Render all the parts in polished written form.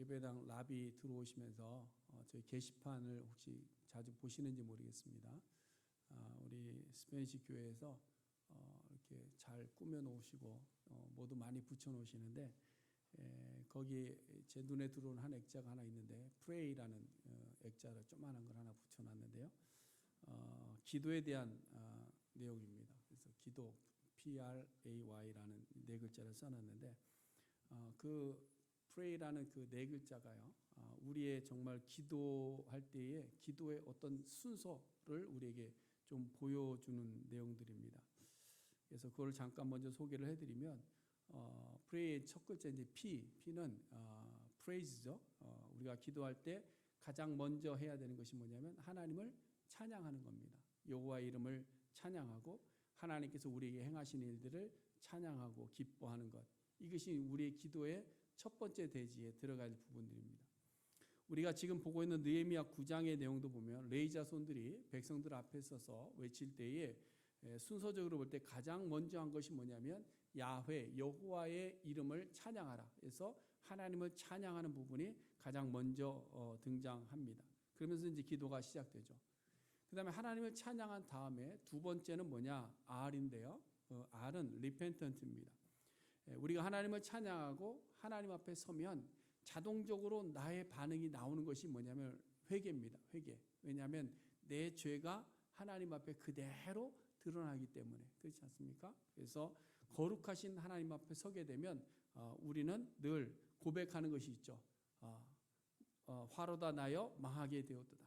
예배당 라비 들어오시면서 저희 게시판을 혹시 자주 보시는지 모르겠습니다. 우리 스페니시 교회에서 이렇게 잘 꾸며 놓으시고 모두 많이 붙여 놓으시는데 거기에 제 눈에 들어오는 한 액자가 하나 있는데 프레이라는 액자를 조그만한 걸 하나 붙여 놨는데요. 기도에 대한 내용입니다. 그래서 기도 PRAY라는 네 글자를 써놨는데 그 프레이라는 그 네 글자가요, 우리의 정말 기도할 때에 기도의 어떤 순서를 우리에게 좀 보여주는 내용들입니다. 그래서 그걸 잠깐 먼저 소개를 해드리면 프레이의 첫 글자 이제 P는 praise죠. 우리가 기도할 때 가장 먼저 해야 되는 것이 뭐냐면 하나님을 찬양하는 겁니다. 여호와의 이름을 찬양하고 하나님께서 우리에게 행하신 일들을 찬양하고 기뻐하는 것, 이것이 우리의 기도의 첫 번째 대지에 들어갈 부분들입니다. 우리가 지금 보고 있는 느헤미야 9장의 내용도 보면 레위 자손들이 백성들 앞에 서서 외칠 때에 순서적으로 볼 때 가장 먼저 한 것이 뭐냐면 야훼 여호와의 이름을 찬양하라. 그래서 하나님을 찬양하는 부분이 가장 먼저 등장합니다. 그러면서 이제 기도가 시작되죠. 그다음에 하나님을 찬양한 다음에 두 번째는 뭐냐? R인데요. R은 repentant입니다. 우리가 하나님을 찬양하고 하나님 앞에 서면 자동적으로 나의 반응이 나오는 것이 뭐냐면 회개입니다. 회개. 왜냐하면 내 죄가 하나님 앞에 그대로 드러나기 때문에, 그렇지 않습니까? 그래서 거룩하신 하나님 앞에 서게 되면 우리는 늘 고백하는 것이 있죠. 화로다 나여 망하게 되었도다.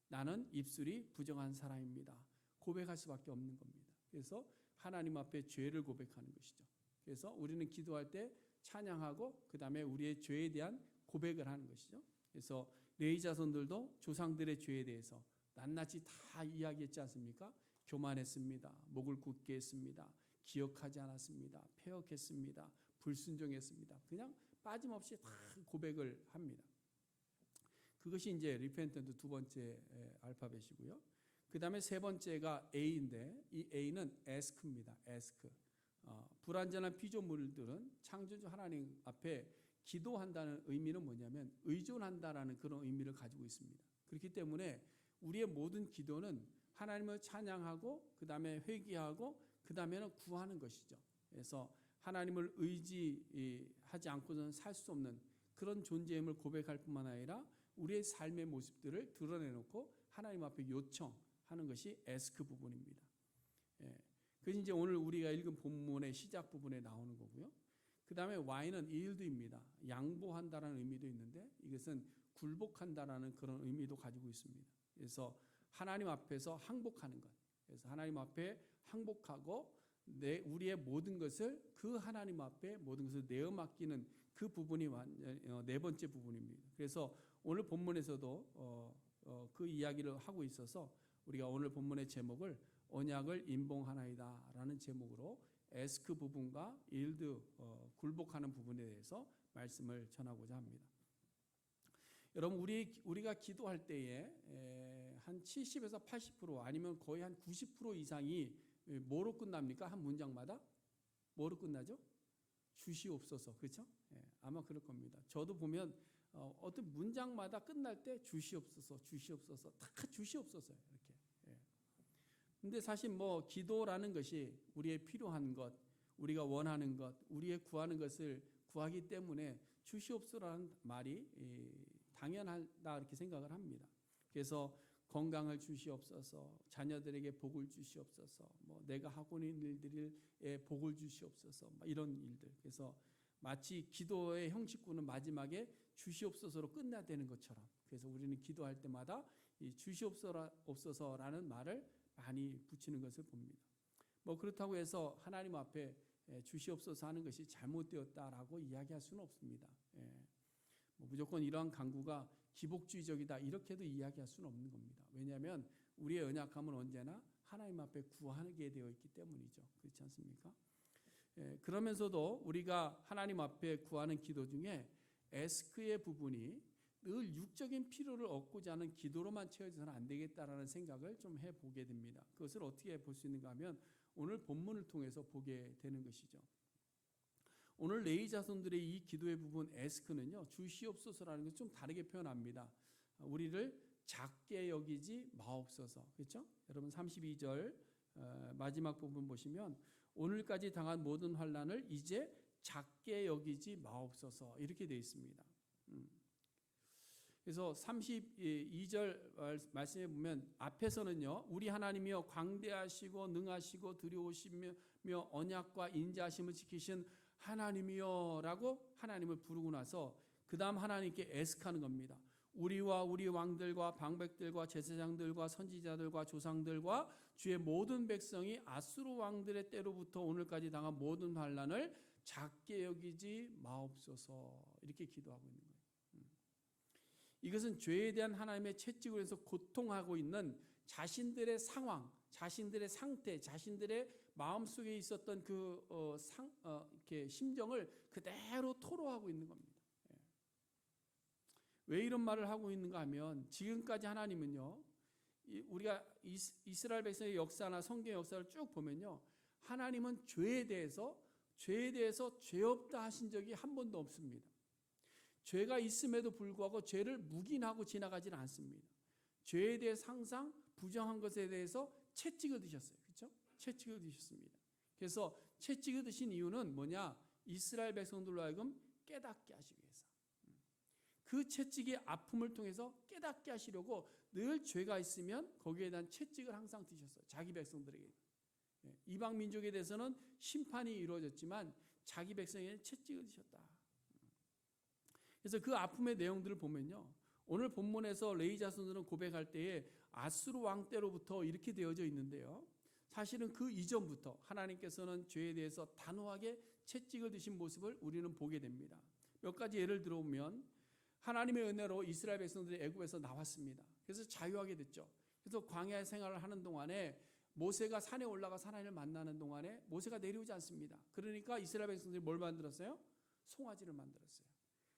나는 입술이 부정한 사람입니다. 고백할 수밖에 없는 겁니다. 그래서 하나님 앞에 죄를 고백하는 것이죠. 그래서 우리는 기도할 때 찬양하고 그 다음에 우리의 죄에 대한 고백을 하는 것이죠. 그래서 레위 자손들도 조상들의 죄에 대해서 낱낱이 다 이야기했지 않습니까? 교만했습니다. 목을 굳게 했습니다. 기억하지 않았습니다. 패역했습니다. 불순종했습니다. 그냥 빠짐없이 다 고백을 합니다. 그것이 이제 리펜턴트 두 번째 알파벳이고요. 그 다음에 세 번째가 A인데 이 A는 ask입니다. ask. 불완전한 피조물들은 창조주 하나님 앞에 기도한다는 의미는 뭐냐면 의존한다라는 그런 의미를 가지고 있습니다. 그렇기 때문에 우리의 모든 기도는 하나님을 찬양하고 그 다음에 회개하고 그 다음에는 구하는 것이죠. 그래서 하나님을 의지하지 않고는 살 수 없는 그런 존재임을 고백할 뿐만 아니라 우리의 삶의 모습들을 드러내놓고 하나님 앞에 요청하는 것이 ask 부분입니다. 그것이 이제 오늘 우리가 읽은 본문의 시작 부분에 나오는 거고요. 그 다음에 Y는 yield입니다. 양보한다라는 의미도 있는데 이것은 굴복한다라는 그런 의미도 가지고 있습니다. 그래서 하나님 앞에서 항복하는 것. 그래서 하나님 앞에 항복하고 우리의 모든 것을 그 하나님 앞에 모든 것을 내어 맡기는 그 부분이 네 번째 부분입니다. 그래서 오늘 본문에서도 그 이야기를 하고 있어서 우리가 오늘 본문의 제목을 언약을 임봉하나이다 라는 제목으로 에스크 부분과 일드 굴복하는 부분에 대해서 말씀을 전하고자 합니다. 여러분 우리가 기도할 때에 한 70에서 80% 아니면 거의 한 90% 이상이 뭐로 끝납니까? 한 문장마다? 뭐로 끝나죠? 주시옵소서. 그렇죠? 아마 그럴 겁니다. 저도 보면 어떤 문장마다 끝날 때 주시옵소서 다 주시옵소서요. 이렇게. 근데 사실 뭐 기도라는 것이 우리의 필요한 것, 우리가 원하는 것, 우리의 구하는 것을 구하기 때문에 주시옵소서라는 말이 당연하다 이렇게 생각을 합니다. 그래서 건강을 주시옵소서, 자녀들에게 복을 주시옵소서, 뭐 내가 하고 있는 일들에 복을 주시옵소서, 이런 일들. 그래서 마치 기도의 형식구는 마지막에 주시옵소서로 끝나야 되는 것처럼, 그래서 우리는 기도할 때마다 이 주시옵소서라는 말을 많이 붙이는 것을 봅니다. 뭐 그렇다고 해서 하나님 앞에 주시옵소서 하는 것이 잘못되었다라고 이야기할 수는 없습니다. 뭐 무조건 이러한 간구가 기복주의적이다 이렇게도 이야기할 수는 없는 겁니다. 왜냐하면 우리의 연약함은 언제나 하나님 앞에 구하게 되어 있기 때문이죠. 그렇지 않습니까? 그러면서도 우리가 하나님 앞에 구하는 기도 중에 에스크의 부분이 늘 육적인 필요를 얻고자 하는 기도로만 채워져서는 안 되겠다라는 생각을 좀 해보게 됩니다. 그것을 어떻게 볼 수 있는가 하면 오늘 본문을 통해서 보게 되는 것이죠. 오늘 레위 자손들의 이 기도의 부분 에스크는요, 주시옵소서라는 것을 좀 다르게 표현합니다. 우리를 작게 여기지 마옵소서. 그렇죠? 여러분 32절 마지막 부분 보시면 오늘까지 당한 모든 환난을 이제 작게 여기지 마옵소서 이렇게 되어 있습니다. 그래서 32절 말씀에 보면 앞에서는요, 우리 하나님이여 광대하시고 능하시고 두려우시며 언약과 인자하심을 지키신 하나님이여 라고 하나님을 부르고 나서 그 다음 하나님께 애석하는 겁니다. 우리와 우리 왕들과 방백들과 제사장들과 선지자들과 조상들과 주의 모든 백성이 아수르 왕들의 때로부터 오늘까지 당한 모든 환난을 작게 여기지 마옵소서 이렇게 기도하고 있는 거예요. 이것은 죄에 대한 하나님의 채찍으로 해서 고통하고 있는 자신들의 상황, 자신들의 상태, 자신들의 마음속에 있었던 이렇게 심정을 그대로 토로하고 있는 겁니다. 왜 이런 말을 하고 있는가 하면 지금까지 하나님은요, 우리가 이스라엘 백성의 역사나 성경의 역사를 쭉 보면요, 하나님은 죄에 대해서 죄 없다 하신 적이 한 번도 없습니다. 죄가 있음에도 불구하고 죄를 묵인하고 지나가지는 않습니다. 죄에 대해서 항상 부정한 것에 대해서 채찍을 드셨어요. 그렇죠? 채찍을 드셨습니다. 그래서 채찍을 드신 이유는 뭐냐? 이스라엘 백성들로 하여금 깨닫게 하시기 위해서. 그 채찍의 아픔을 통해서 깨닫게 하시려고 늘 죄가 있으면 거기에 대한 채찍을 항상 드셨어요. 자기 백성들에게. 이방 민족에 대해서는 심판이 이루어졌지만 자기 백성에게는 채찍을 드셨다. 그래서 그 아픔의 내용들을 보면요, 오늘 본문에서 레위 자손들은 고백할 때에 아수르 왕 때로부터 이렇게 되어져 있는데요, 사실은 그 이전부터 하나님께서는 죄에 대해서 단호하게 채찍을 드신 모습을 우리는 보게 됩니다. 몇 가지 예를 들어보면 하나님의 은혜로 이스라엘 백성들이 애굽에서 나왔습니다. 그래서 자유하게 됐죠. 그래서 광야 생활을 하는 동안에 모세가 산에 올라가서 하나님을 만나는 동안에 모세가 내려오지 않습니다. 그러니까 이스라엘 백성들이 뭘 만들었어요? 송아지를 만들었어요.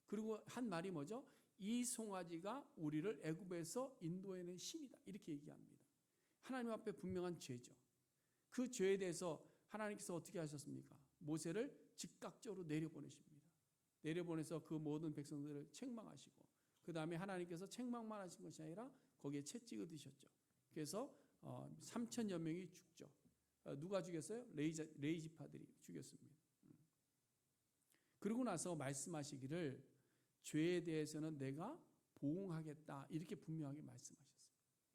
그리고 한 말이 뭐죠? 이 송아지가 우리를 애굽에서 인도해낸 신이다. 이렇게 얘기합니다. 하나님 앞에 분명한 죄죠. 그 죄에 대해서 하나님께서 어떻게 하셨습니까? 모세를 즉각적으로 내려보내십니다. 내려보내서 그 모든 백성들을 책망하시고, 그 다음에 하나님께서 책망만 하신 것이 아니라 거기에 채찍을 드셨죠. 그래서 3천여 명이 죽죠. 누가 죽였어요? 레위 지파들이 죽였습니다. 그러고 나서 말씀하시기를 죄에 대해서는 내가 보응하겠다 이렇게 분명하게 말씀하셨어요.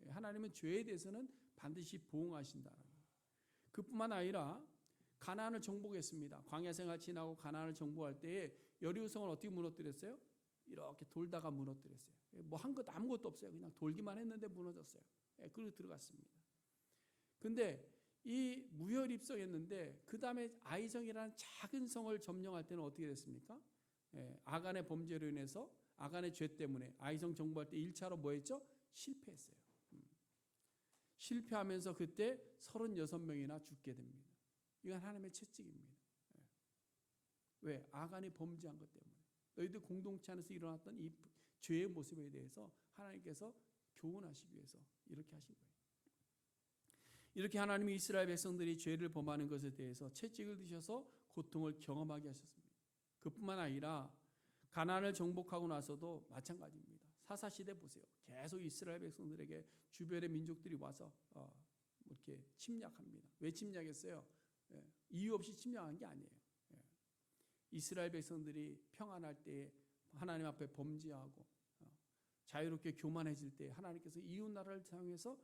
하나님은 죄에 대해서는 반드시 보응하신다라는 거예요. 그뿐만 아니라 가나안을 정복했습니다. 광야 생활 지나고 가나안을 정복할 때에 여리고성을 어떻게 무너뜨렸어요? 이렇게 돌다가 무너뜨렸어요. 뭐 한 것 아무것도 없어요. 그냥 돌기만 했는데 무너졌어요. 그리고 들어갔습니다. 근데 이 무혈 입성했는데 그 다음에 아이성이라는 작은 성을 점령할 때는 어떻게 됐습니까? 아간의 범죄로 인해서 아간의 죄 때문에 아이성 정복할 때 1차로 뭐 했죠? 실패했어요. 실패하면서 그때 36명이나 죽게 됩니다. 이건 하나님의 채찍입니다. 왜? 아간이 범죄한 것 때문에. 너희들 공동체 안에서 일어났던 이 죄의 모습에 대해서 하나님께서 교훈하시기 위해서 이렇게 하신 거예요. 이렇게 하나님이 이스라엘 백성들이 죄를 범하는 것에 대해서 채찍을 드셔서 고통을 경험하게 하셨습니다. 그뿐만 아니라 가나안을 정복하고 나서도 마찬가지입니다. 사사시대 보세요. 계속 이스라엘 백성들에게 주변의 민족들이 와서 이렇게 침략합니다. 왜 침략했어요? 이유 없이 침략한 게 아니에요. 이스라엘 백성들이 평안할 때 하나님 앞에 범죄하고 자유롭게 교만해질 때 하나님께서 이웃 나라를 사용해서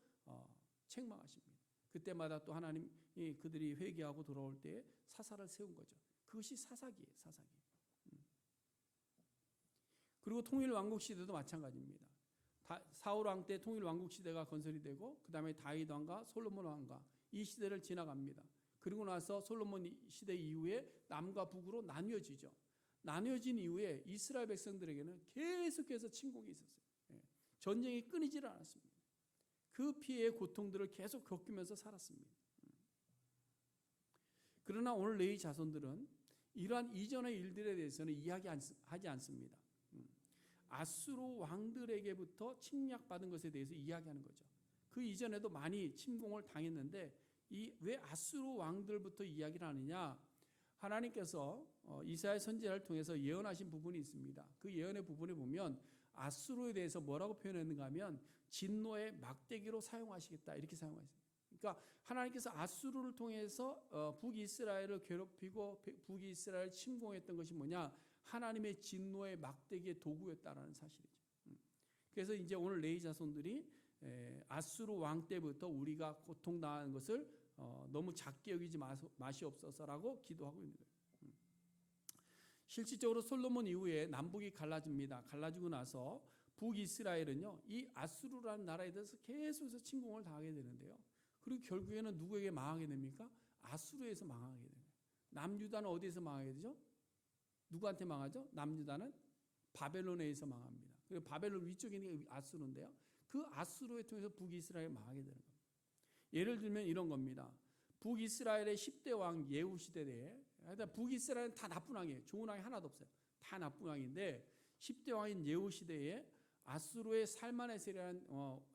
책망하십니다. 그때마다 또 하나님이 그들이 회개하고 돌아올 때 사사를 세운 거죠. 그것이 사사기예요. 사사기. 그리고 통일 왕국 시대도 마찬가지입니다. 사울 왕 때 통일 왕국 시대가 건설이 되고 그 다음에 다윗 왕과 솔로몬 왕과 이 시대를 지나갑니다. 그리고 나서 솔로몬 시대 이후에 남과 북으로 나뉘어지죠. 나뉘어진 이후에 이스라엘 백성들에게는 계속해서 침공이 있었어요. 전쟁이 끊이질 않았습니다. 그 피해의 고통들을 계속 겪으면서 살았습니다. 그러나 오늘 레위 자손들은 이러한 이전의 일들에 대해서는 이야기하지 않습니다. 아수르 왕들에게부터 침략받은 것에 대해서 이야기하는 거죠. 그 이전에도 많이 침공을 당했는데 왜 아수르 왕들부터 이야기를 하느냐? 하나님께서 이사야 선지자를 통해서 예언하신 부분이 있습니다. 그 예언의 부분에 보면 아수르에 대해서 뭐라고 표현했는가 하면 진노의 막대기로 사용하시겠다 이렇게 사용하셨습니다. 그러니까 하나님께서 아수르를 통해서 북이스라엘을 괴롭히고 북이스라엘을 침공했던 것이 뭐냐? 하나님의 진노의 막대기의 도구였다라는 사실이죠. 그래서 이제 오늘 레위 자손들이 아수르 왕 때부터 우리가 고통당하는 것을 너무 작게 여기지 마시옵소서라고 기도하고 있는 거예요. 실질적으로 솔로몬 이후에 남북이 갈라집니다. 갈라지고 나서 북이스라엘은요, 이 아수르라는 나라에 대해서 계속해서 침공을 당하게 되는데요. 그리고 결국에는 누구에게 망하게 됩니까? 아수르에서 망하게 됩니다. 남유다는 어디에서 망하게 되죠? 누구한테 망하죠? 남유다는 바벨론에 의해서 망합니다. 그리고 바벨론 위쪽에 있는 게 아수르인데요. 그 아수르에 통해서 북이스라엘이 망하게 되는 겁니다. 예를 들면 이런 겁니다. 북이스라엘의 10대 왕 예후 시대에 북이스라엘은 다 나쁜 왕이에요. 좋은 왕이 하나도 없어요. 다 나쁜 왕인데 10대 왕인 예후 시대에 아수르의 살마네셀이라는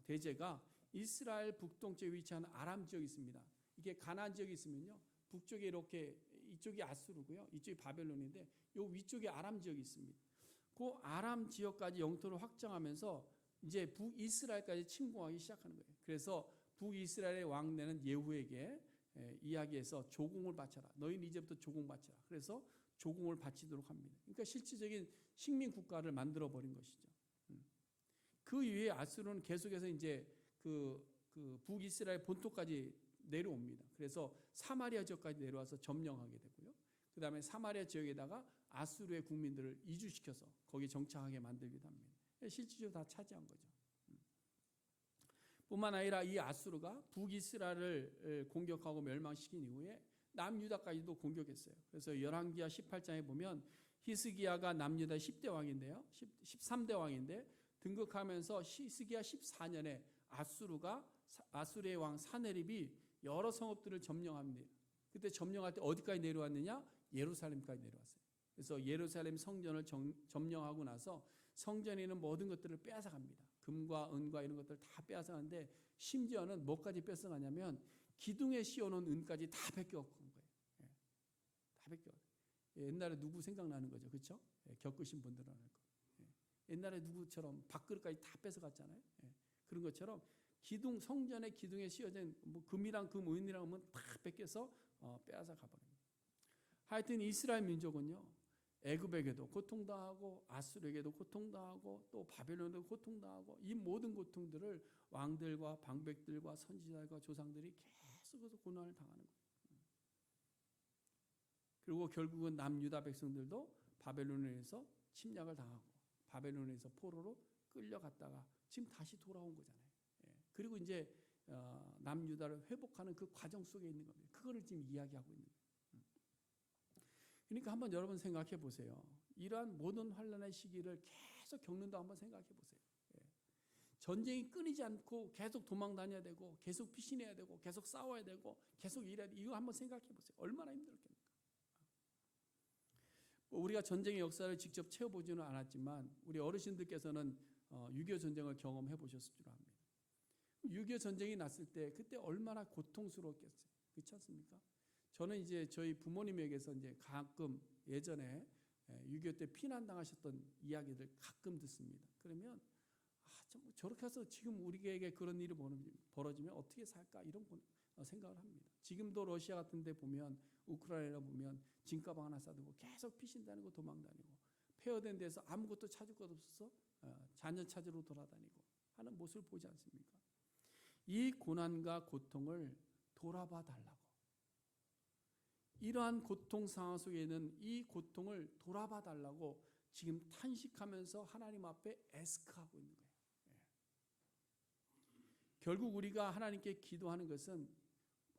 대제가 이스라엘 북동쪽에 위치한 아람 지역이 있습니다. 이게 가나안 지역이 있으면요. 북쪽에 이렇게 이쪽이 아수르고요. 이쪽이 바벨론인데 요 위쪽에 아람 지역이 있습니다. 그 아람 지역까지 영토를 확장하면서 이제 북이스라엘까지 침공하기 시작하는 거예요. 그래서 북이스라엘의 왕내는 예후에게 이야기해서 조공을 바쳐라. 너희는 이제부터 조공 바쳐라. 그래서 조공을 바치도록 합니다. 그러니까 실질적인 식민 국가를 만들어 버린 것이죠. 그 이후에 아수르는 계속해서 이제 그 북이스라엘 본토까지 내려옵니다. 그래서 사마리아 지역까지 내려와서 점령하게 되고요. 그 다음에 사마리아 지역에다가 아수르의 국민들을 이주시켜서 거기 정착하게 만들기도 합니다. 실질적으로 다 차지한 거죠. 뿐만 아니라 이 아수르가 북이스라엘을 공격하고 멸망시킨 이후에 남유다까지도 공격했어요. 그래서 열왕기하 18장에 보면 히스기야가 남유다 10대 왕인데요. 13대 왕인데 등극하면서 히스기야 14년에 아수르의 왕 사네립이 여러 성읍들을 점령합니다. 그때 점령할 때 어디까지 내려왔느냐? 예루살렘까지 내려왔어요. 그래서 예루살렘 성전을 점령하고 나서 성전에 있는 모든 것들을 빼앗아갑니다. 금과 은과 이런 것들을 다 빼앗아가는데 심지어는 뭐까지 뺏어가냐면 기둥에 씌워놓은 은까지 다 뺏겨간 거예요. 다 뺏겨간. 옛날에 누구 생각나는 거죠, 그렇죠? 겪으신 분들은 알 거. 옛날에 누구처럼 밥그릇까지 다 뺏어갔잖아요. 그런 것처럼 성전의 기둥에 씌워진 뭐 금이랑 금, 은이랑 하면 다 뺏겨서 빼앗아 가버립니다. 하여튼 이스라엘 민족은요, 애굽에게도 고통당하고 아수르에게도 고통당하고 또 바벨론에도 고통당하고 이 모든 고통들을 왕들과 방백들과 선지자들과 조상들이 계속해서 고난을 당하는 거예요. 그리고 결국은 남유다 백성들도 바벨론에 의해서 침략을 당하고 바벨론에서 포로로 끌려갔다가 지금 다시 돌아온 거잖아요. 그리고 이제 남유다를 회복하는 그 과정 속에 있는 겁니다. 그거를 지금 이야기하고 있는 거예요. 그러니까 한번 여러분 생각해 보세요. 이러한 모든 환난의 시기를 계속 겪는다 한번 생각해 보세요. 전쟁이 끊이지 않고 계속 도망 다녀야 되고 계속 피신해야 되고 계속 싸워야 되고 계속 일해야 되고 이거 한번 생각해 보세요. 얼마나 힘들겠습니까? 우리가 전쟁의 역사를 직접 채워보지는 않았지만 우리 어르신들께서는 6.25 전쟁을 경험해 보셨을 줄 압니다. 6.25 전쟁이 났을 때 그때 얼마나 고통스러웠겠어요. 그렇지 않습니까? 저는 이제 저희 부모님에게서 이제 가끔 예전에 6.25 때 피난당하셨던 이야기들 가끔 듣습니다. 그러면 저렇게 해서 지금 우리에게 그런 일이 벌어지면 어떻게 살까 이런 생각을 합니다. 지금도 러시아 같은 데 보면 우크라이나 보면 짐가방 하나 싸들고 계속 피신 다니고 도망 다니고 폐허된 데서 아무것도 찾을 것 없어서 자녀 찾으러 돌아다니고 하는 모습을 보지 않습니까? 이 고난과 고통을 돌아봐 달라고. 이러한 고통 상황 속에 있는 이 고통을 돌아봐 달라고 지금 탄식하면서 하나님 앞에 애스크하고 있는 거예요. 결국 우리가 하나님께 기도하는 것은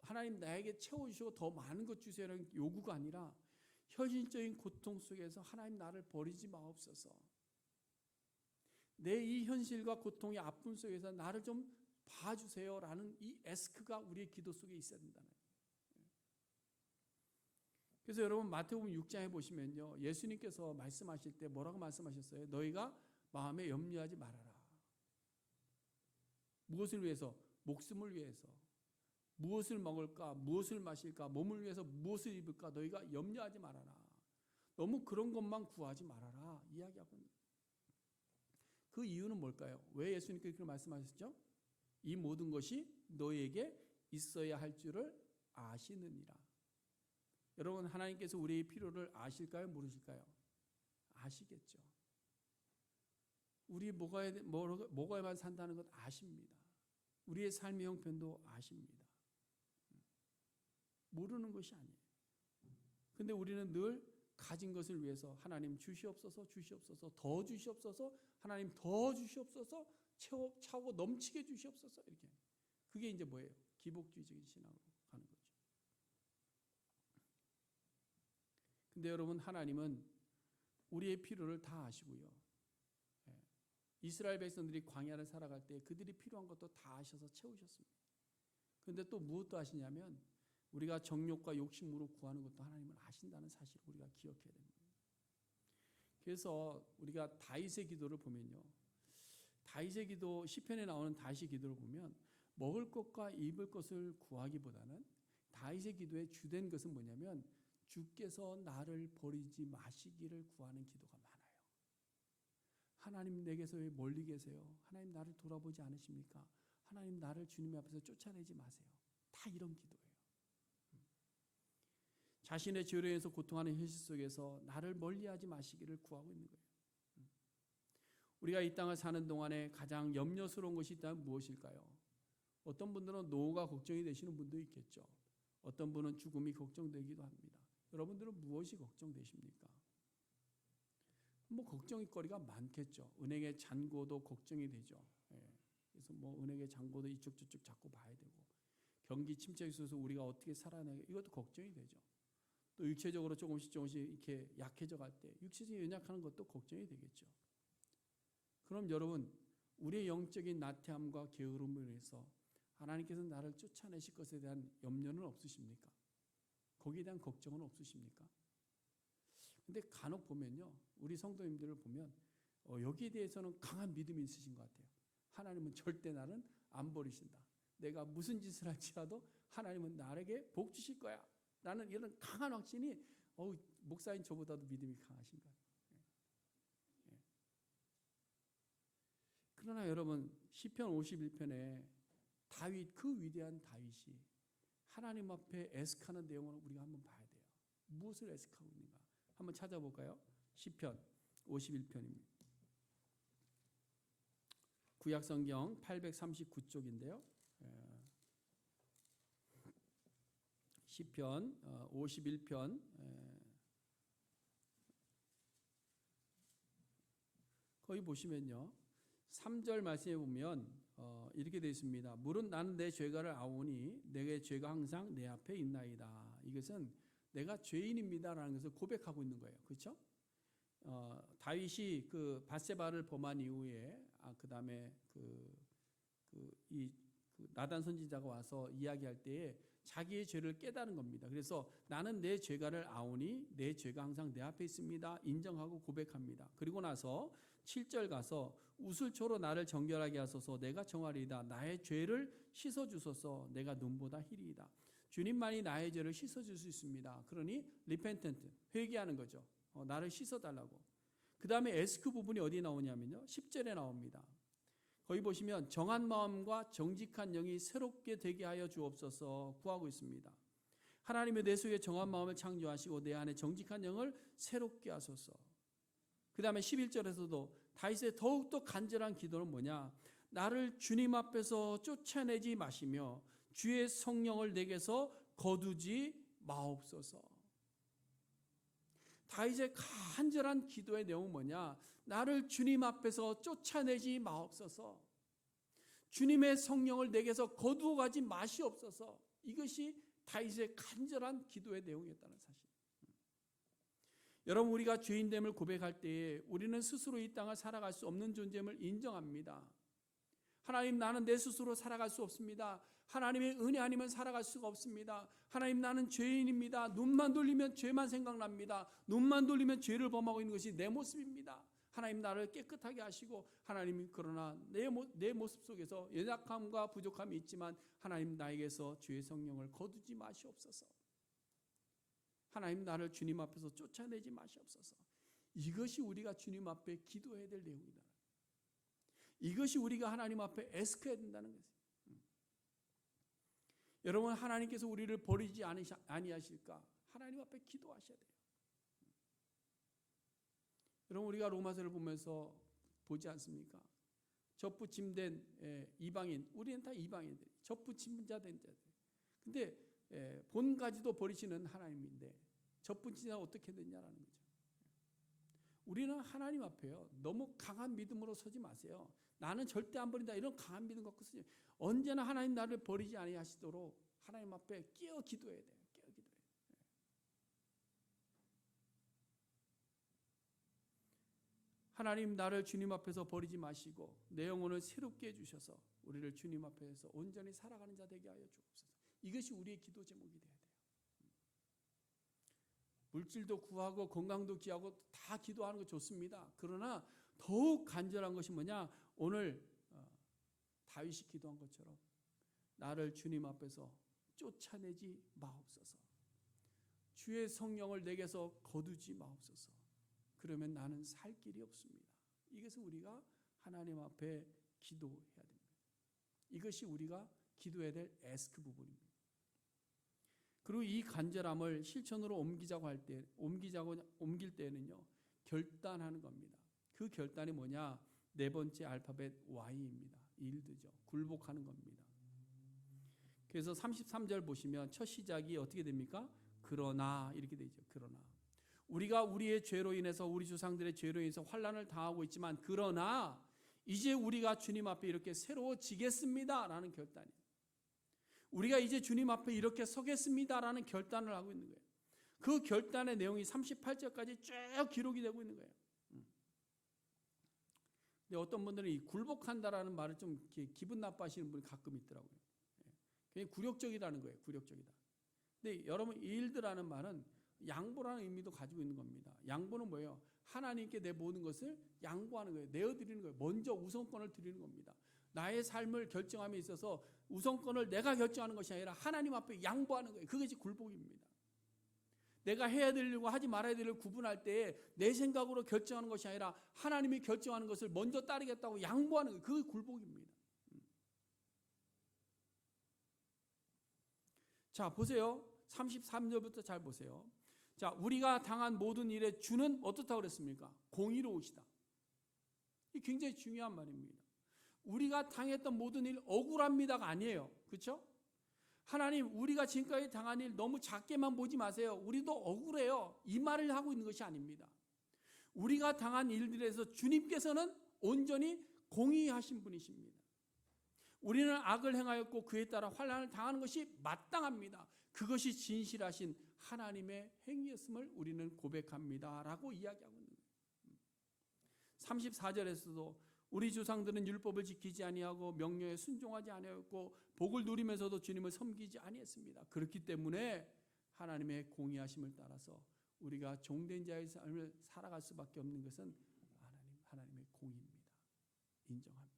하나님 나에게 채워주시고 더 많은 것 주세요라는 요구가 아니라 현실적인 고통 속에서 하나님 나를 버리지 마옵소서. 내 이 현실과 고통의 아픔 속에서 나를 좀 봐주세요라는 이 애스크가 우리의 기도 속에 있어야 된다는 거예요. 그래서 여러분 마태복음 6장에 보시면요, 예수님께서 말씀하실 때 뭐라고 말씀하셨어요? 너희가 마음에 염려하지 말아라. 무엇을 위해서? 목숨을 위해서. 무엇을 먹을까, 무엇을 마실까, 몸을 위해서 무엇을 입을까 너희가 염려하지 말아라. 너무 그런 것만 구하지 말아라 이야기하고 있는 거예요. 그 이유는 뭘까요? 왜 예수님께서 그렇게 말씀하셨죠? 이 모든 것이 너희에게 있어야 할 줄을 아시느니라. 여러분, 하나님께서 우리의 필요를 아실까요? 모르실까요? 아시겠죠. 우리 먹어야만 산다는 것 아십니다. 우리의 삶의 형편도 아십니다. 모르는 것이 아니에요. 근데 우리는 늘 가진 것을 위해서 하나님 주시옵소서, 주시옵소서, 더 주시옵소서, 하나님 더 주시옵소서, 차고 넘치게 주시옵소서, 이렇게. 그게 이제 뭐예요? 기복주의적인 신앙으로 가는 거죠. 근데 여러분, 하나님은 우리의 필요를 다 아시고요. 이스라엘 백성들이 광야를 살아갈 때 그들이 필요한 것도 다 아셔서 채우셨습니다. 그런데 또 무엇도 아시냐면 우리가 정욕과 욕심으로 구하는 것도 하나님은 아신다는 사실을 우리가 기억해야 됩니다. 그래서 우리가 다윗의 기도를 보면요, 다윗의 기도, 시편에 나오는 다윗의 기도를 보면 먹을 것과 입을 것을 구하기보다는 다윗의 기도의 주된 것은 뭐냐면 주께서 나를 버리지 마시기를 구하는 기도가 많아요. 하나님, 내게서 왜 멀리 계세요? 하나님, 나를 돌아보지 않으십니까? 하나님, 나를 주님 앞에서 쫓아내지 마세요. 다 이런 기도예요. 자신의 죄로 인해서 고통하는 현실 속에서 나를 멀리하지 마시기를 구하고 있는 거예요. 우리가 이 땅을 사는 동안에 가장 염려스러운 것이 있다면 무엇일까요? 어떤 분들은 노후가 걱정이 되시는 분도 있겠죠. 어떤 분은 죽음이 걱정되기도 합니다. 여러분들은 무엇이 걱정되십니까? 걱정거리가 많겠죠. 은행의 잔고도 걱정이 되죠. 그래서 은행의 잔고도 이쪽 저쪽 자꾸 봐야 되고, 경기 침체에 있어서 우리가 어떻게 살아내고, 이것도 걱정이 되죠. 또 육체적으로 조금씩 이렇게 약해져 갈 때 육체적인 연약하는 것도 걱정이 되겠죠. 그럼 여러분, 우리의 영적인 나태함과 게으름을 위해서 하나님께서 나를 쫓아내실 것에 대한 염려는 없으십니까? 거기에 대한 걱정은 없으십니까? 근데 간혹 보면요, 우리 성도님들을 보면 여기에 대해서는 강한 믿음이 있으신 것 같아요. 하나님은 절대 나는 안 버리신다. 내가 무슨 짓을 할지라도 하나님은 나에게 복 주실 거야. 라는 이런 강한 확신이 목사인 저보다도 믿음이 강하신 거예요. 그러나 여러분, 시편 51편에 다윗, 그 위대한 다윗이 하나님 앞에 애석하는 내용을 우리가 한번 봐야 돼요. 무엇을 애석하고 있는가? 한번 찾아볼까요? 시편 51편입니다. 구약성경 839쪽인데요. 시편 51편 거기 보시면요, 3절 말씀에 보면 이렇게 되어 있습니다. 물은 나는 내 죄가를 아오니 내게 죄가 항상 내 앞에 있나이다. 이것은 내가 죄인입니다라는 것을 고백하고 있는 거예요. 그렇죠? 다윗이 그 밧세바를 범한 이후에 그다음에 이 나단 선지자가 와서 이야기할 때에 자기의 죄를 깨달은 겁니다. 그래서 나는 내 죄가를 아오니 내 죄가 항상 내 앞에 있습니다. 인정하고 고백합니다. 그리고 나서 7절 가서 우슬초로 나를 정결하게 하소서. 내가 정하리이다. 나의 죄를 씻어주소서. 내가 눈보다 희리이다. 주님만이 나의 죄를 씻어줄 수 있습니다. 그러니 리펜턴트, 회개하는 거죠. 나를 씻어달라고. 그 다음에 에스크 부분이 어디 나오냐면요, 10절에 나옵니다. 거기 보시면 정한 마음과 정직한 영이 새롭게 되게 하여 주옵소서 구하고 있습니다. 하나님의 내 속에 정한 마음을 창조하시고 내 안에 정직한 영을 새롭게 하소서. 그 다음에 11절에서도 다윗의 더욱더 간절한 기도는 뭐냐? 나를 주님 앞에서 쫓아내지 마시며 주의 성령을 내게서 거두지 마옵소서. 다윗의 간절한 기도의 내용은 뭐냐? 나를 주님 앞에서 쫓아내지 마옵소서. 주님의 성령을 내게서 거두어 가지 마시옵소서. 이것이 다윗의 간절한 기도의 내용이었다는 사실. 여러분, 우리가 죄인됨을 고백할 때에 우리는 스스로 이 땅을 살아갈 수 없는 존재임을 인정합니다. 하나님, 나는 내 스스로 살아갈 수 없습니다. 하나님의 은혜 아니면 살아갈 수가 없습니다. 하나님, 나는 죄인입니다. 눈만 돌리면 죄만 생각납니다. 눈만 돌리면 죄를 범하고 있는 것이 내 모습입니다. 하나님 나를 깨끗하게 하시고 하나님이 그러나 내 모습 속에서 연약함과 부족함이 있지만 하나님 나에게서 주의 성령을 거두지 마시옵소서. 하나님 나를 주님 앞에서 쫓아내지 마시옵소서. 이것이 우리가 주님 앞에 기도해야 될 내용이다. 이것이 우리가 하나님 앞에 애스크해야 된다는 것이에요. 여러분, 하나님께서 우리를 버리지 아니하실까? 하나님 앞에 기도하셔야 돼요. 여러분, 우리가 로마서를 보면서 보지 않습니까? 접붙임된 이방인, 우리는 다 이방인들, 접붙임자된 자들. 근데 본가지도 버리시는 하나님인데 접붙인 자가 어떻게 되냐라는 거죠. 우리는 하나님 앞에요, 너무 강한 믿음으로 서지 마세요. 나는 절대 안 버린다 이런 강한 믿음 갖고 서지. 언제나 하나님 나를 버리지 아니하시도록 하나님 앞에 끼어 기도해야 돼요. 끼어 기도해야 돼요. 하나님 나를 주님 앞에서 버리지 마시고 내 영혼을 새롭게 해주셔서 우리를 주님 앞에서 온전히 살아가는 자 되게 하여 주옵소서. 이것이 우리의 기도 제목이 돼야 돼요. 물질도 구하고 건강도 기하고 다 기도하는 거 좋습니다. 그러나 더욱 간절한 것이 뭐냐? 오늘 다윗이 기도한 것처럼 나를 주님 앞에서 쫓아내지 마옵소서. 주의 성령을 내게서 거두지 마옵소서. 그러면 나는 살 길이 없습니다. 이것은 우리가 하나님 앞에 기도해야 됩니다. 이것이 우리가 기도해야 될 에스크 부분입니다. 그리고 이 간절함을 실천으로 옮길 때는요, 결단하는 겁니다. 그 결단이 뭐냐? 네 번째 알파벳 Y입니다. 일드죠. 굴복하는 겁니다. 그래서 33절 보시면 첫 시작이 어떻게 됩니까? 그러나 이렇게 되죠. 그러나 우리가 우리의 죄로 인해서 우리 조상들의 죄로 인해서 환난을 당하고 있지만 그러나 이제 우리가 주님 앞에 이렇게 새로워지겠습니다라는 결단이에요. 우리가 이제 주님 앞에 이렇게 서겠습니다라는 결단을 하고 있는 거예요. 그 결단의 내용이 38절까지 쭉 기록이 되고 있는 거예요. 근데 어떤 분들은 이 굴복한다라는 말을 좀 기분 나빠하시는 분이 가끔 있더라고요. 그게 굴욕적이라는 거예요. 굴욕적이다. 근데 여러분, 일드라는 말은 양보라는 의미도 가지고 있는 겁니다. 양보는 뭐예요? 하나님께 내 모든 것을 양보하는 거예요. 내어드리는 거예요. 먼저 우선권을 드리는 겁니다. 나의 삶을 결정함에 있어서 우선권을 내가 결정하는 것이 아니라 하나님 앞에 양보하는 거예요. 그것이 굴복입니다. 내가 해야 될 일과 하지 말아야 될 일을 구분할 때 내 생각으로 결정하는 것이 아니라 하나님이 결정하는 것을 먼저 따르겠다고 양보하는 거예요. 그게 굴복입니다. 자, 보세요. 33절부터 잘 보세요. 자, 우리가 당한 모든 일의 주는 어떻다고 그랬습니까? 공의로우시다. 이 굉장히 중요한 말입니다. 우리가 당했던 모든 일 억울합니다가 아니에요. 그렇죠? 하나님, 우리가 지금까지 당한 일 너무 작게만 보지 마세요. 우리도 억울해요. 이 말을 하고 있는 것이 아닙니다. 우리가 당한 일들에서 주님께서는 온전히 공의하신 분이십니다. 우리는 악을 행하였고 그에 따라 환난을 당하는 것이 마땅합니다. 그것이 진실하신 하나님의 행위였음을 우리는 고백합니다. 라고 이야기하고 있는 거예요. 34절에서도 우리 조상들은 율법을 지키지 아니하고 명령에 순종하지 아니하였고 복을 누리면서도 주님을 섬기지 아니했습니다. 그렇기 때문에 하나님의 공의하심을 따라서 우리가 종된 자의 삶을 살아갈 수밖에 없는 것은 하나님의 공의입니다. 인정합니다.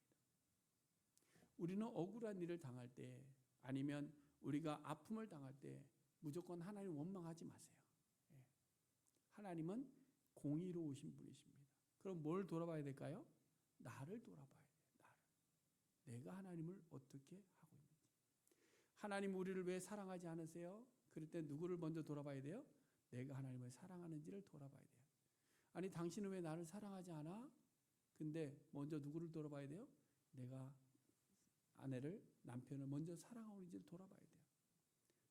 우리는 억울한 일을 당할 때 아니면 우리가 아픔을 당할 때 무조건 하나님 원망하지 마세요. 하나님은 공의로우신 분이십니다. 그럼 뭘 돌아봐야 될까요? 나를 돌아봐야 돼요. 내가 하나님을 어떻게 하고 있는지. 하나님 우리를 왜 사랑하지 않으세요? 그럴 때 누구를 먼저 돌아봐야 돼요? 내가 하나님을 사랑하는지를 돌아봐야 돼요. 아니, 당신은 왜 나를 사랑하지 않아? 근데 먼저 누구를 돌아봐야 돼요? 내가 아내를, 남편을 먼저 사랑하고 있는지를 돌아봐야 돼요.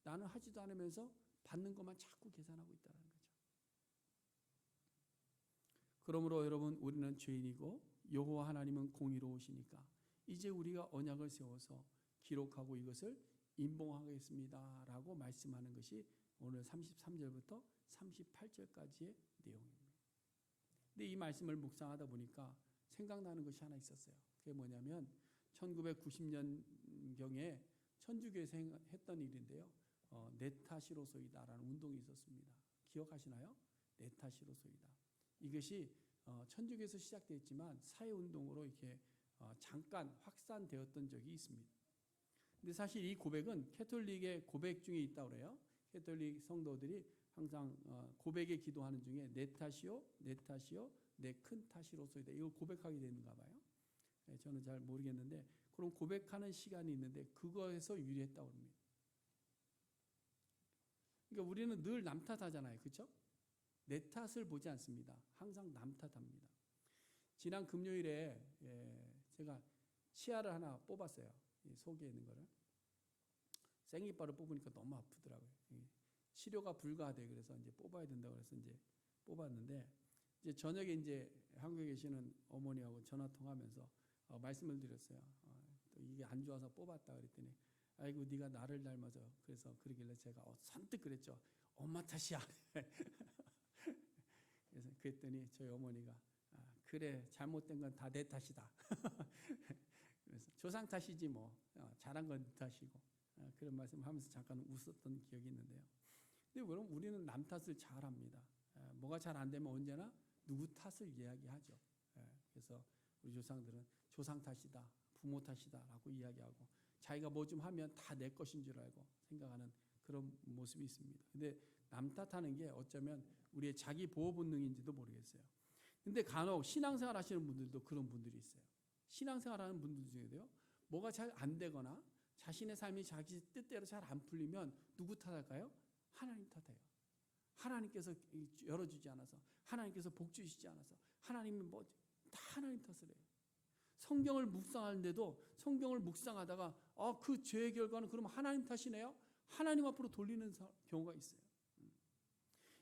나는 하지도 않으면서 받는 것만 자꾸 계산하고 있다는 거죠. 그러므로 여러분, 우리는 죄인이고 여호와 하나님은 공의로우시니까 이제 우리가 언약을 세워서 기록하고 이것을 임봉하겠습니다 라고 말씀하는 것이 오늘 33절부터 38절까지의 내용입니다. 근데 이 말씀을 묵상하다 보니까 생각나는 것이 하나 있었어요. 그게 뭐냐면 1990년경에 천주교에서 했던 일인데요. 네타시로소이다라는 운동이 있었습니다. 기억하시나요? 네타시로소이다. 이것이 천주교에서 시작됐지만 사회운동으로 이렇게 잠깐 확산되었던 적이 있습니다. 근데 사실 이 고백은 캐톨릭의 고백 중에 있다고 그래요. 캐톨릭 성도들이 항상 고백에 기도하는 중에 내 탓이요, 내 탓이요, 내 큰 탓이로소이다. 이걸 고백하게 되는가 봐요. 저는 잘 모르겠는데 그런 고백하는 시간이 있는데 그거에서 유래했다고 합니다. 그러니까 우리는 늘 남 탓하잖아요. 그렇죠? 내 탓을 보지 않습니다. 항상 남 탓합니다. 지난 금요일에 제가 치아를 하나 뽑았어요. 이 속에 있는 거를. 생이빨을 뽑으니까 너무 아프더라고요. 치료가 불가하대. 그래서 이제 뽑아야 된다고 해서 이제 뽑았는데 이제 저녁에 이제 한국에 계시는 어머니하고 전화 통하면서 말씀을 드렸어요. 또 이게 안 좋아서 뽑았다 그랬더니 아이고 네가 나를 닮아서 그래서 그러길래 제가 선뜻 그랬죠. 엄마 탓이야. 그래서 그랬더니 저희 어머니가 그래 잘못된 건 다 내 탓이다. 그래서 조상 탓이지 뭐 잘한 건 네 탓이고 그런 말씀하면서 잠깐 웃었던 기억이 있는데요. 근데 그럼 우리는 남 탓을 잘합니다. 뭐가 잘 안 되면 언제나 누구 탓을 이야기하죠. 그래서 우리 조상들은 조상 탓이다, 부모 탓이다라고 이야기하고 자기가 뭐 좀 하면 다 내 것인 줄 알고 생각하는 그런 모습이 있습니다. 근데 남 탓하는 게 어쩌면 우리의 자기 보호 본능인지도 모르겠어요. 근데 간혹 신앙생활 하시는 분들도 그런 분들이 있어요. 신앙생활 하는 분들 중에도요. 뭐가 잘 안 되거나 자신의 삶이 자기 뜻대로 잘 안 풀리면 누구 탓할까요? 하나님 탓해요. 하나님께서 열어주지 않아서, 하나님께서 복 주시지 않아서, 하나님은 뭐 다 하나님 탓을 해요. 성경을 묵상하는데도 성경을 묵상하다가 그 죄의 결과는 그러면 하나님 탓이네요. 하나님 앞으로 돌리는 경우가 있어요.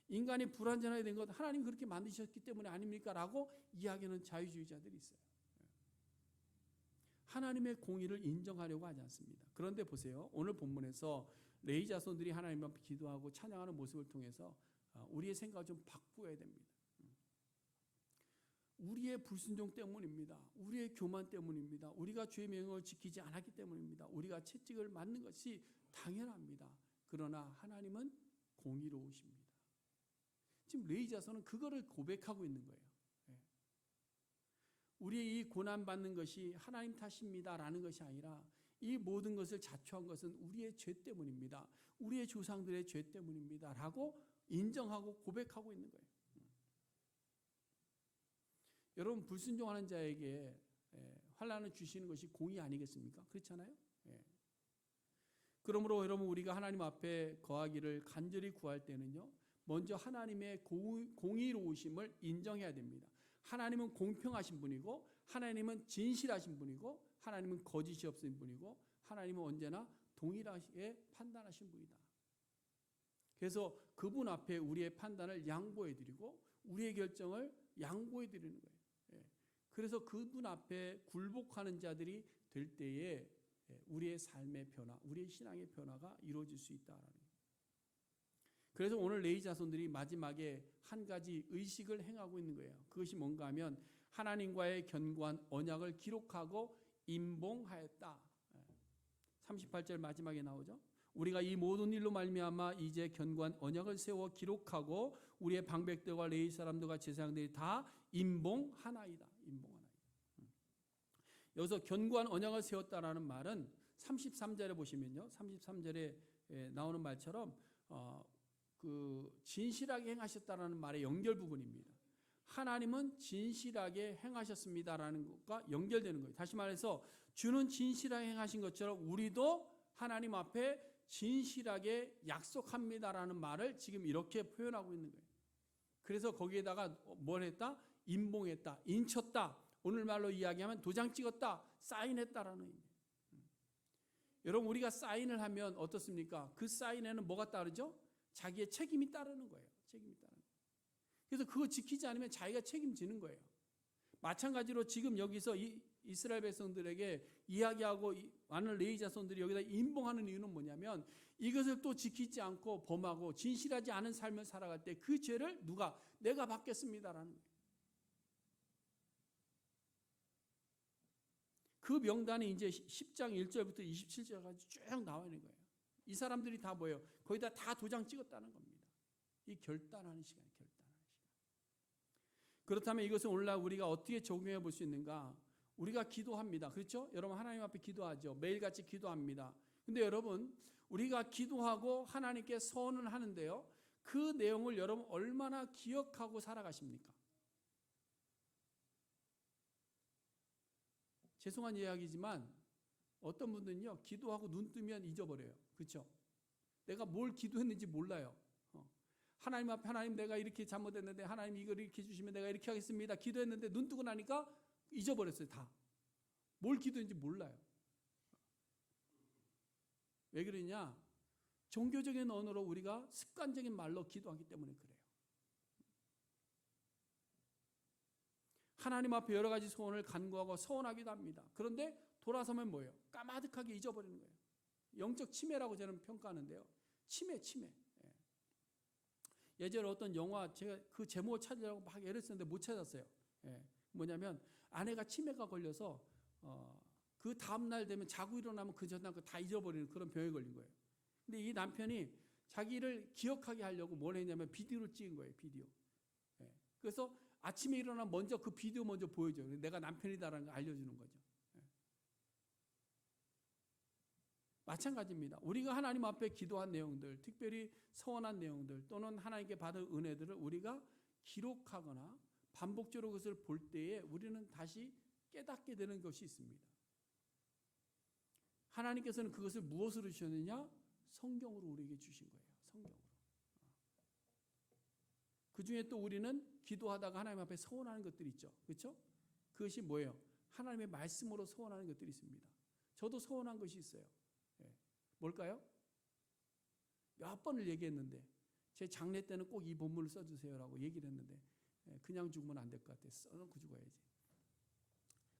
인간이 불완전하게 된 것 하나님 그렇게 만드셨기 때문에 아닙니까? 라고 이야기하는 자유주의자들이 있어요. 하나님의 공의를 인정하려고 하지 않습니다. 그런데 보세요. 오늘 본문에서 레위 자손들이 하나님 앞에 기도하고 찬양하는 모습을 통해서 우리의 생각을 좀 바꾸어야 됩니다. 우리의 불순종 때문입니다. 우리의 교만 때문입니다. 우리가 주의 명령을 지키지 않았기 때문입니다. 우리가 채찍을 맞는 것이 당연합니다. 그러나 하나님은 공의로우십니다. 지금 레위 자손은 그거를 고백하고 있는 거예요. 우리의 이 고난받는 것이 하나님 탓입니다라는 것이 아니라 이 모든 것을 자초한 것은 우리의 죄 때문입니다. 우리의 조상들의 죄 때문입니다. 라고 인정하고 고백하고 있는 거예요. 여러분 불순종하는 자에게 환난을 주시는 것이 공의 아니겠습니까? 그렇잖아요. 그러므로 여러분 우리가 하나님 앞에 거하기를 간절히 구할 때는요. 먼저 하나님의 공의로우심을 인정해야 됩니다. 하나님은 공평하신 분이고 하나님은 진실하신 분이고 하나님은 거짓이 없으신 분이고 하나님은 언제나 동일하게 판단하신 분이다. 그래서 그분 앞에 우리의 판단을 양보해드리고 우리의 결정을 양보해드리는 거예요. 그래서 그분 앞에 굴복하는 자들이 될 때에 우리의 삶의 변화, 우리의 신앙의 변화가 이루어질 수 있다라는 거예요. 그래서 오늘 레위 자손들이 마지막에 한 가지 의식을 행하고 있는 거예요. 그것이 뭔가 하면 하나님과의 견고한 언약을 기록하고 임봉하였다. 38절 마지막에 나오죠. 우리가 이 모든 일로 말미암아 이제 견고한 언약을 세워 기록하고 우리의 방백들과 레위 사람들과 제사장들이 다 임봉하나이다. 임봉하나이다. 여기서 견고한 언약을 세웠다라는 말은 33절에 보시면요. 33절에 나오는 말처럼 그 진실하게 행하셨다라는 말의 연결 부분입니다. 하나님은 진실하게 행하셨습니다라는 것과 연결되는 거예요. 다시 말해서 주는 진실하게 행하신 것처럼 우리도 하나님 앞에 진실하게 약속합니다라는 말을 지금 이렇게 표현하고 있는 거예요. 그래서 거기에다가 뭘 했다? 임봉했다, 인쳤다. 오늘말로 이야기하면 도장 찍었다, 사인했다라는 의미예요. 여러분 우리가 사인을 하면 어떻습니까? 그 사인에는 뭐가 따르죠? 자기의 책임이 따르는 거예요. 책임이 따르는 거예요. 그래서 그거 지키지 않으면 자기가 책임지는 거예요. 마찬가지로 지금 여기서 이스라엘 백성들에게 이야기하고 많은 레위 자손들이 여기다 임봉하는 이유는 뭐냐면 이것을 또 지키지 않고 범하고 진실하지 않은 삶을 살아갈 때 그 죄를 누가? 내가 받겠습니다라는 거예요. 그 명단이 이제 10장 1절부터 27절까지 쭉 나와 있는 거예요. 이 사람들이 다 뭐예요? 거기다 다 도장 찍었다는 겁니다. 이 결단하는 시간이에요. 결단하는 시간. 그렇다면 이것은 오늘날 우리가 어떻게 적용해 볼 수 있는가? 우리가 기도합니다. 그렇죠? 여러분 하나님 앞에 기도하죠. 매일같이 기도합니다. 근데 여러분 우리가 기도하고 하나님께 서원을 하는데요. 그 내용을 여러분 얼마나 기억하고 살아가십니까? 죄송한 이야기지만 어떤 분들은요. 기도하고 눈 뜨면 잊어버려요. 그렇죠? 내가 뭘 기도했는지 몰라요. 하나님 앞에 하나님 내가 이렇게 잘못했는데 하나님 이걸 이렇게 해주시면 내가 이렇게 하겠습니다. 기도했는데 눈 뜨고 나니까 잊어버렸어요. 다. 뭘 기도했는지 몰라요. 왜 그러냐? 종교적인 언어로 우리가 습관적인 말로 기도하기 때문에 그래요. 하나님 앞에 여러 가지 소원을 간구하고 서원하기도 합니다. 그런데 돌아서면 뭐예요? 까마득하게 잊어버리는 거예요. 영적 치매라고 저는 평가하는데요. 치매. 예전에 어떤 영화 제가 그 제목을 찾으려고 막 애를 썼는데 못 찾았어요. 뭐냐면 아내가 치매가 걸려서 그 다음날 되면 자고 일어나면 그 전날 다 잊어버리는 그런 병에 걸린 거예요. 근데 이 남편이 자기를 기억하게 하려고 뭘 했냐면 비디오를 찍은 거예요. 비디오. 그래서 아침에 일어나면 먼저 그 비디오 먼저 보여줘요. 내가 남편이다라는 걸 알려주는 거죠. 마찬가지입니다. 우리가 하나님 앞에 기도한 내용들, 특별히 서원한 내용들 또는 하나님께 받은 은혜들을 우리가 기록하거나 반복적으로 그것을 볼 때에 우리는 다시 깨닫게 되는 것이 있습니다. 하나님께서는 그것을 무엇으로 주셨느냐? 성경으로 우리에게 주신 거예요. 성경으로. 그 중에 또 우리는 기도하다가 하나님 앞에 서원하는 것들이 있죠. 그렇죠? 그것이 뭐예요? 하나님의 말씀으로 서원하는 것들이 있습니다. 저도 서원한 것이 있어요. 뭘까요? 몇 번을 얘기했는데 제 장례 때는 꼭 이 본문을 써주세요라고 얘기를 했는데 그냥 죽으면 안 될 것 같아요. 써놓고 죽어야지.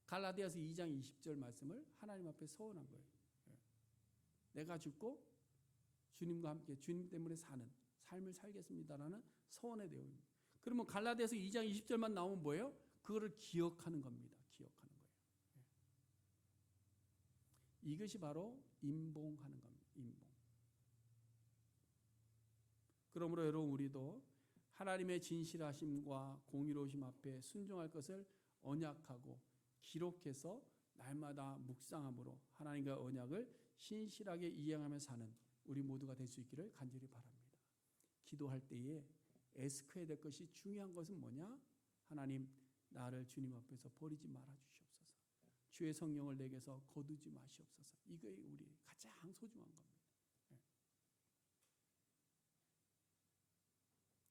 갈라디아서 2장 20절 말씀을 하나님 앞에 서원한 거예요. 내가 죽고 주님과 함께 주님 때문에 사는 삶을 살겠습니다라는 서원의 내용입니다. 그러면 갈라디아서 2장 20절만 나오면 뭐예요? 그거를 기억하는 겁니다. 기억하는 거예요. 이것이 바로 임봉하는 겁니다. 임봉. 그러므로 여러분 우리도 하나님의 진실하심과 공의로우심 앞에 순종할 것을 언약하고 기록해서 날마다 묵상함으로 하나님과 언약을 신실하게 이행하며 사는 우리 모두가 될 수 있기를 간절히 바랍니다. 기도할 때에 애스크해야 될 것이 중요한 것은 뭐냐? 하나님 나를 주님 앞에서 버리지 말아 주시옵소서. 주의 성령을 내게서 거두지 마시옵소서. 이게 우리 가장 소중한 겁니다.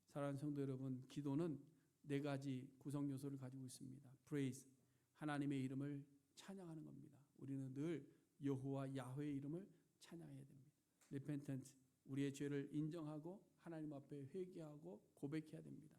사랑하는 성도 여러분, 기도는 4가지 구성 요소를 가지고 있습니다. praise, 하나님의 이름을 찬양하는 겁니다. 우리는 늘 여호와 야훼의 이름을 찬양해야 됩니다. repentance, 우리의 죄를 인정하고 하나님 앞에 회개하고 고백해야 됩니다.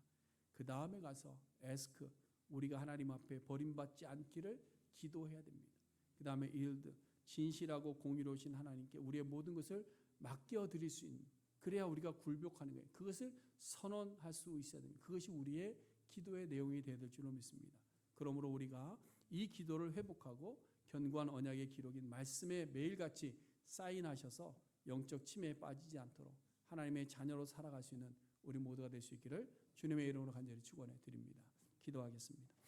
그 다음에 가서 ask, 우리가 하나님 앞에 버림받지 않기를 기도해야 됩니다. 그 다음에 yield, 진실하고 공의로우신 하나님께 우리의 모든 것을 맡겨드릴 수 있는, 그래야 우리가 굴복하는 거예요. 그것을 선언할 수 있어야 됩니다. 그것이 우리의 기도의 내용이 되어야 될 줄로 믿습니다. 그러므로 우리가 이 기도를 회복하고 견고한 언약의 기록인 말씀에 매일같이 사인하셔서 영적 치매에 빠지지 않도록 하나님의 자녀로 살아갈 수 있는 우리 모두가 될 수 있기를 주님의 이름으로 간절히 축원해 드립니다. 기도하겠습니다.